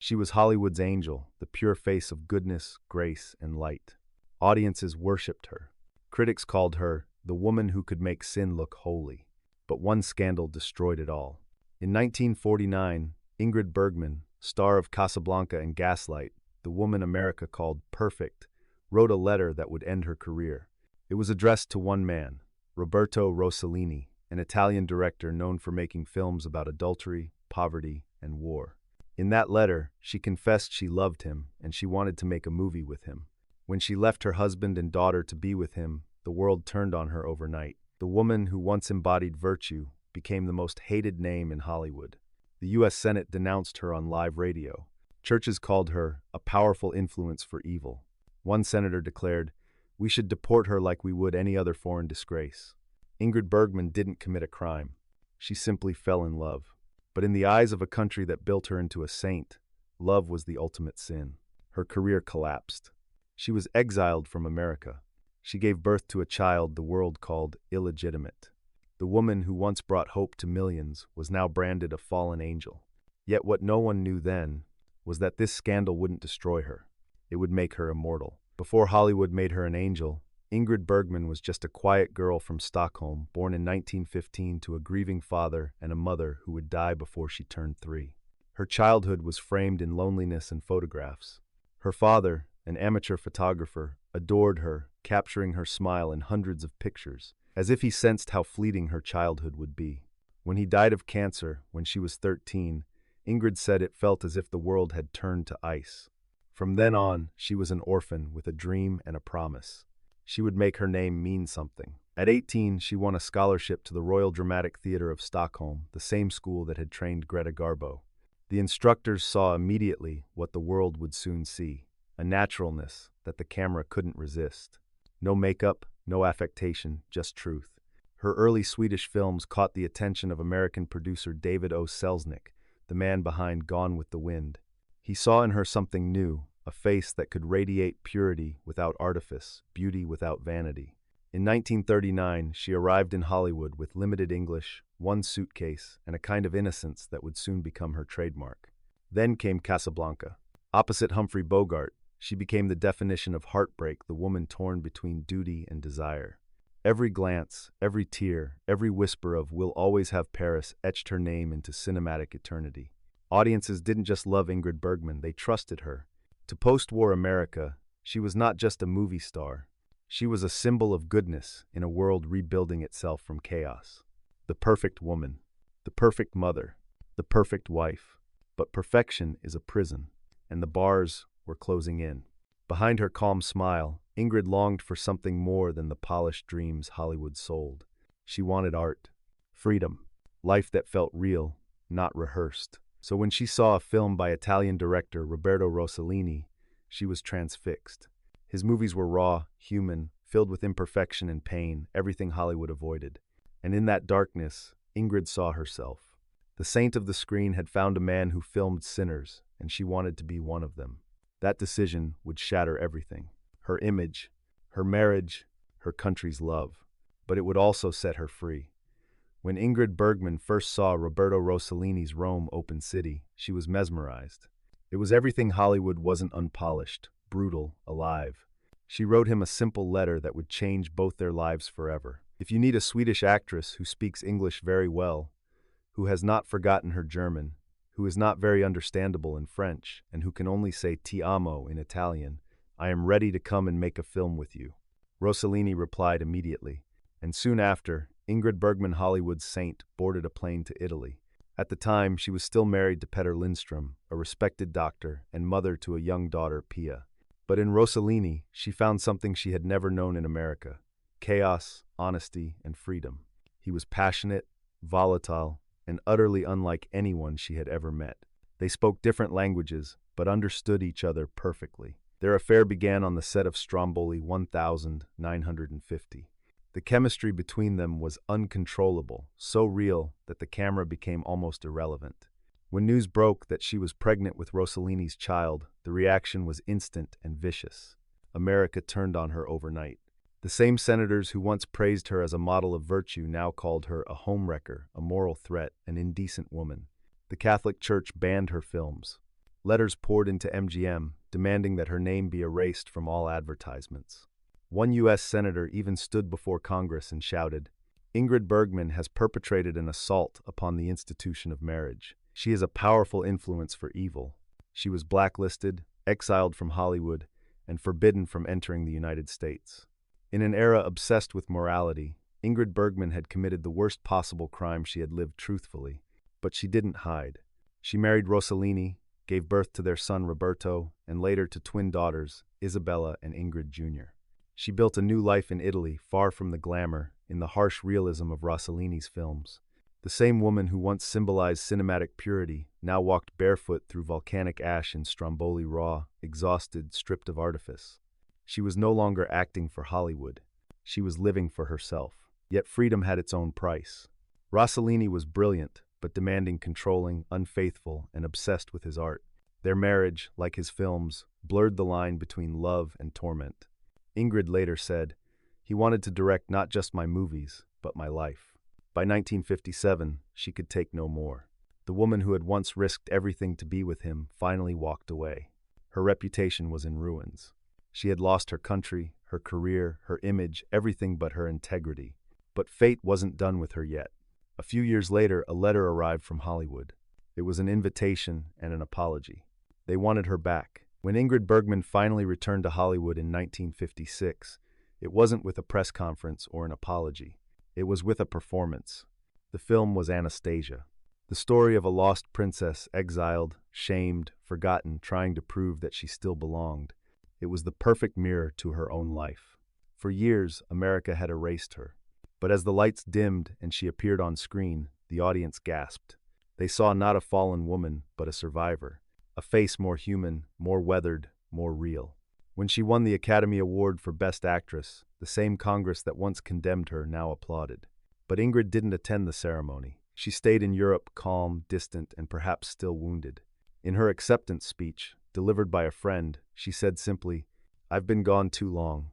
She was Hollywood's angel, the pure face of goodness, grace, and light. Audiences worshipped her. Critics called her the woman who could make sin look holy. But one scandal destroyed it all. In 1949, Ingrid Bergman, star of Casablanca and Gaslight, the woman America called perfect, wrote a letter that would end her career. It was addressed to one man, Roberto Rossellini, an Italian director known for making films about adultery, poverty, and war. In that letter, she confessed she loved him and she wanted to make a movie with him. When she left her husband and daughter to be with him, the world turned on her overnight. The woman who once embodied virtue became the most hated name in Hollywood. The U.S. Senate denounced her on live radio. Churches called her a powerful influence for evil. One senator declared, "We should deport her like we would any other foreign disgrace." Ingrid Bergman didn't commit a crime. She simply fell in love. But in the eyes of a country that built her into a saint, love was the ultimate sin. Her career collapsed. She was exiled from America. She gave birth to a child the world called illegitimate. The woman who once brought hope to millions was now branded a fallen angel. Yet what no one knew then was that this scandal wouldn't destroy her. It would make her immortal. Before Hollywood made her an angel, Ingrid Bergman was just a quiet girl from Stockholm, born in 1915 to a grieving father and a mother who would die before she turned 3. Her childhood was framed in loneliness and photographs. Her father, an amateur photographer, adored her, capturing her smile in hundreds of pictures, as if he sensed how fleeting her childhood would be. When he died of cancer when she was 13, Ingrid said it felt as if the world had turned to ice. From then on, she was an orphan with a dream and a promise. She would make her name mean something. At 18, she won a scholarship to the Royal Dramatic Theatre of Stockholm, the same school that had trained Greta Garbo. The instructors saw immediately what the world would soon see, a naturalness that the camera couldn't resist. No makeup, no affectation, just truth. Her early Swedish films caught the attention of American producer David O. Selznick, the man behind Gone with the Wind. He saw in her something new, a face that could radiate purity without artifice, beauty without vanity. In 1939, she arrived in Hollywood with limited English, one suitcase, and a kind of innocence that would soon become her trademark. Then came Casablanca. Opposite Humphrey Bogart, she became the definition of heartbreak, the woman torn between duty and desire. Every glance, every tear, every whisper of "we'll always have Paris" etched her name into cinematic eternity. Audiences didn't just love Ingrid Bergman, they trusted her. To post-war America, she was not just a movie star. She was a symbol of goodness in a world rebuilding itself from chaos. The perfect woman, the perfect mother, the perfect wife. But perfection is a prison, and the bars were closing in. Behind her calm smile, Ingrid longed for something more than the polished dreams Hollywood sold. She wanted art, freedom, life that felt real, not rehearsed. So when she saw a film by Italian director Roberto Rossellini, she was transfixed. His movies were raw, human, filled with imperfection and pain, everything Hollywood avoided. And in that darkness, Ingrid saw herself. The saint of the screen had found a man who filmed sinners, and she wanted to be one of them. That decision would shatter everything. Her image, her marriage, her country's love. But it would also set her free. When Ingrid Bergman first saw Roberto Rossellini's Rome Open City, she was mesmerized. It was everything Hollywood wasn't: unpolished, brutal, alive. She wrote him a simple letter that would change both their lives forever. If you need a Swedish actress who speaks English very well, who has not forgotten her German, who is not very understandable in French, and who can only say "ti amo" in Italian, I am ready to come and make a film with you. Rossellini replied immediately, and soon after, Ingrid Bergman, Hollywood's saint, boarded a plane to Italy. At the time, she was still married to Petter Lindstrom, a respected doctor and mother to a young daughter, Pia. But in Rossellini, she found something she had never known in America: chaos, honesty, and freedom. He was passionate, volatile, and utterly unlike anyone she had ever met. They spoke different languages, but understood each other perfectly. Their affair began on the set of Stromboli 1950. The chemistry between them was uncontrollable, so real that the camera became almost irrelevant. When news broke that she was pregnant with Rossellini's child, the reaction was instant and vicious. America turned on her overnight. The same senators who once praised her as a model of virtue now called her a homewrecker, a moral threat, an indecent woman. The Catholic Church banned her films. Letters poured into MGM, demanding that her name be erased from all advertisements. One U.S. senator even stood before Congress and shouted, "Ingrid Bergman has perpetrated an assault upon the institution of marriage. She is a powerful influence for evil." She was blacklisted, exiled from Hollywood, and forbidden from entering the United States. In an era obsessed with morality, Ingrid Bergman had committed the worst possible crime. She had lived truthfully, but she didn't hide. She married Rossellini, gave birth to their son Roberto, and later to twin daughters, Isabella and Ingrid Jr. She built a new life in Italy, far from the glamour, in the harsh realism of Rossellini's films. The same woman who once symbolized cinematic purity now walked barefoot through volcanic ash in Stromboli raw, exhausted, stripped of artifice. She was no longer acting for Hollywood. She was living for herself. Yet freedom had its own price. Rossellini was brilliant, but demanding, controlling, unfaithful, and obsessed with his art. Their marriage, like his films, blurred the line between love and torment. Ingrid later said, "He wanted to direct not just my movies, but my life." By 1957, she could take no more. The woman who had once risked everything to be with him finally walked away. Her reputation was in ruins. She had lost her country, her career, her image, everything but her integrity. But fate wasn't done with her yet. A few years later, a letter arrived from Hollywood. It was an invitation and an apology. They wanted her back. When Ingrid Bergman finally returned to Hollywood in 1956, it wasn't with a press conference or an apology. It was with a performance. The film was Anastasia, the story of a lost princess, exiled, shamed, forgotten, trying to prove that she still belonged. It was the perfect mirror to her own life. For years, America had erased her. But as the lights dimmed and she appeared on screen, the audience gasped. They saw not a fallen woman, but a survivor. A face more human, more weathered, more real. When she won the Academy Award for Best Actress, the same Congress that once condemned her now applauded. But Ingrid didn't attend the ceremony. She stayed in Europe, calm, distant, and perhaps still wounded. In her acceptance speech, delivered by a friend, she said simply, "I've been gone too long.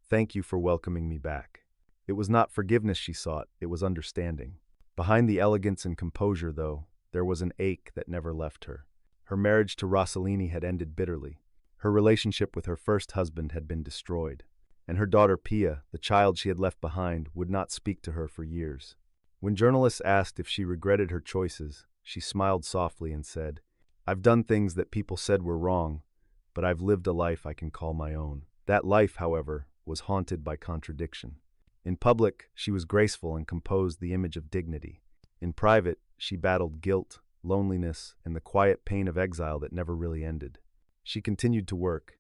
Thank you for welcoming me back." It was not forgiveness she sought, it was understanding. Behind the elegance and composure, though, there was an ache that never left her. Her marriage to Rossellini had ended bitterly. Her relationship with her first husband had been destroyed. And her daughter Pia, the child she had left behind, would not speak to her for years. When journalists asked if she regretted her choices, she smiled softly and said, "I've done things that people said were wrong, but I've lived a life I can call my own." That life, however, was haunted by contradiction. In public, she was graceful and composed, the image of dignity. In private, she battled guilt, loneliness, and the quiet pain of exile that never really ended. She continued to work.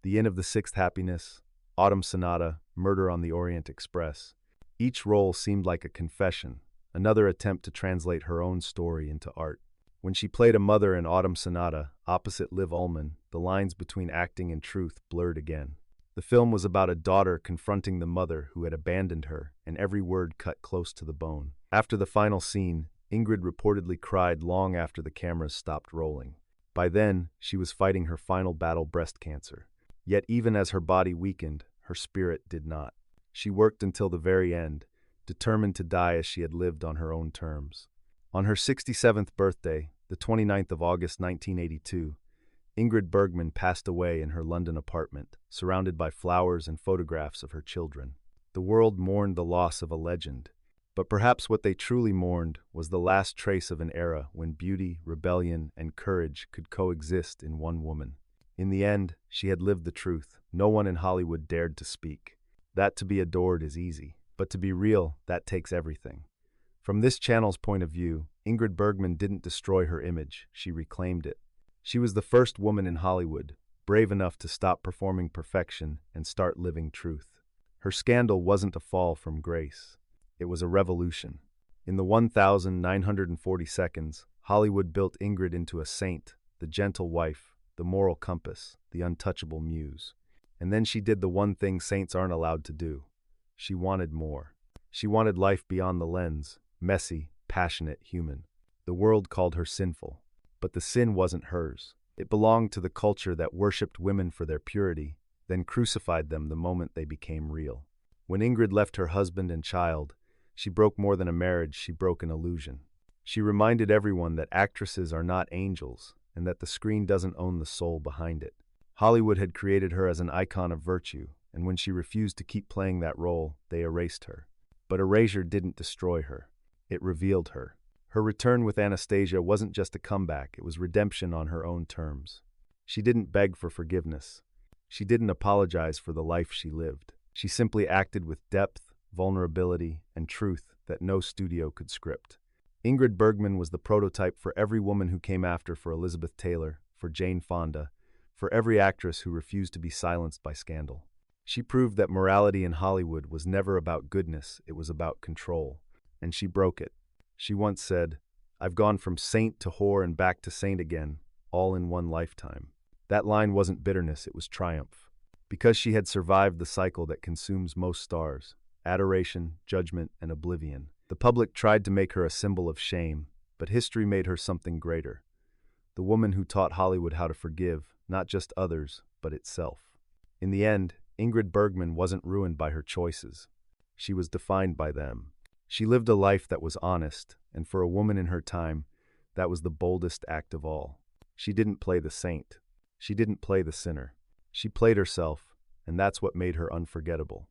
The Inn of the Sixth Happiness, Autumn Sonata, Murder on the Orient Express. Each role seemed like a confession, another attempt to translate her own story into art. When she played a mother in Autumn Sonata, opposite Liv Ullmann, the lines between acting and truth blurred again. The film was about a daughter confronting the mother who had abandoned her, and every word cut close to the bone. After the final scene, Ingrid reportedly cried long after the cameras stopped rolling. By then, she was fighting her final battle, breast cancer. Yet even as her body weakened, her spirit did not. She worked until the very end, determined to die as she had lived on her own terms. On her 67th birthday, the 29th of August 1982, Ingrid Bergman passed away in her London apartment, surrounded by flowers and photographs of her children. The world mourned the loss of a legend, but perhaps what they truly mourned was the last trace of an era when beauty, rebellion, and courage could coexist in one woman. In the end, she had lived the truth. No one in Hollywood dared to speak. That to be adored is easy, but to be real, that takes everything. From this channel's point of view, Ingrid Bergman didn't destroy her image, she reclaimed it. She was the first woman in Hollywood, brave enough to stop performing perfection and start living truth. Her scandal wasn't a fall from grace. It was a revolution. In the 1,940 seconds, Hollywood built Ingrid into a saint, the gentle wife, the moral compass, the untouchable muse. And then she did the one thing saints aren't allowed to do. She wanted more. She wanted life beyond the lens, messy, passionate, human. The world called her sinful. But the sin wasn't hers. It belonged to the culture that worshipped women for their purity, then crucified them the moment they became real. When Ingrid left her husband and child, she broke more than a marriage, she broke an illusion. She reminded everyone that actresses are not angels, and that the screen doesn't own the soul behind it. Hollywood had created her as an icon of virtue, and when she refused to keep playing that role, they erased her. But erasure didn't destroy her. It revealed her. Her return with Anastasia wasn't just a comeback, it was redemption on her own terms. She didn't beg for forgiveness. She didn't apologize for the life she lived. She simply acted with depth, vulnerability, and truth that no studio could script. Ingrid Bergman was the prototype for every woman who came after, for Elizabeth Taylor, for Jane Fonda, for every actress who refused to be silenced by scandal. She proved that morality in Hollywood was never about goodness, it was about control. And she broke it. She once said, "I've gone from saint to whore and back to saint again, all in one lifetime." That line wasn't bitterness, it was triumph. Because she had survived the cycle that consumes most stars, adoration, judgment, and oblivion. The public tried to make her a symbol of shame, but history made her something greater. The woman who taught Hollywood how to forgive, not just others, but itself. In the end, Ingrid Bergman wasn't ruined by her choices. She was defined by them. She lived a life that was honest, and for a woman in her time, that was the boldest act of all. She didn't play the saint. She didn't play the sinner. She played herself, and that's what made her unforgettable.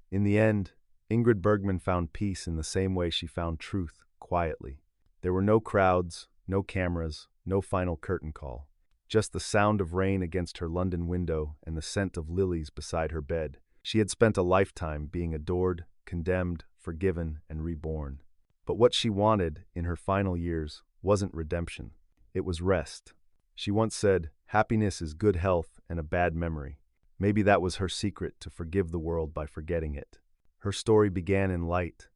In the end, Ingrid Bergman found peace in the same way she found truth, quietly. There were no crowds, no cameras, no final curtain call. Just the sound of rain against her London window and the scent of lilies beside her bed. She had spent a lifetime being adored, condemned, forgiven, and reborn. But what she wanted, in her final years, wasn't redemption. It was rest. She once said, "Happiness is good health and a bad memory." Maybe that was her secret to forgive the world by forgetting it. Her story began in light,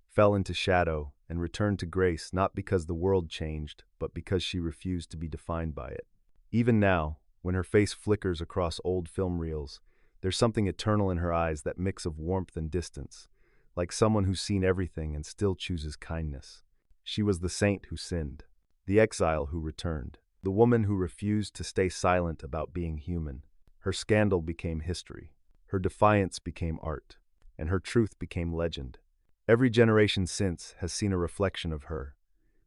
fell into shadow, and returned to grace not because the world changed, but because she refused to be defined by it. Even now, when her face flickers across old film reels, there's something eternal in her eyes, that mix of warmth and distance, like someone who's seen everything and still chooses kindness. She was the saint who sinned, the exile who returned, the woman who refused to stay silent about being human. Her scandal became history, her defiance became art, and her truth became legend. Every generation since has seen a reflection of her,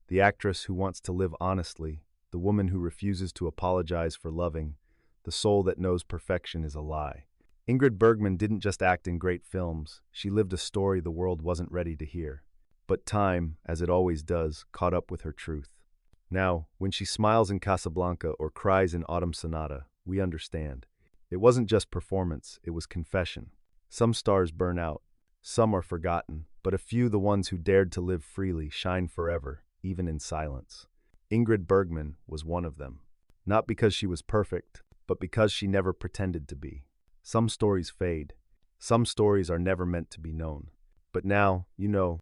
the actress who wants to live honestly, the woman who refuses to apologize for loving, the soul that knows perfection is a lie. Ingrid Bergman didn't just act in great films, she lived a story the world wasn't ready to hear. But time, as it always does, caught up with her truth. Now, when she smiles in Casablanca or cries in Autumn Sonata, we understand. It wasn't just performance, it was confession. Some stars burn out, some are forgotten, but a few, the ones who dared to live freely, shine forever, even in silence. Ingrid Bergman was one of them. Not because she was perfect, but because she never pretended to be. Some stories fade. Some stories are never meant to be known. But now, you know,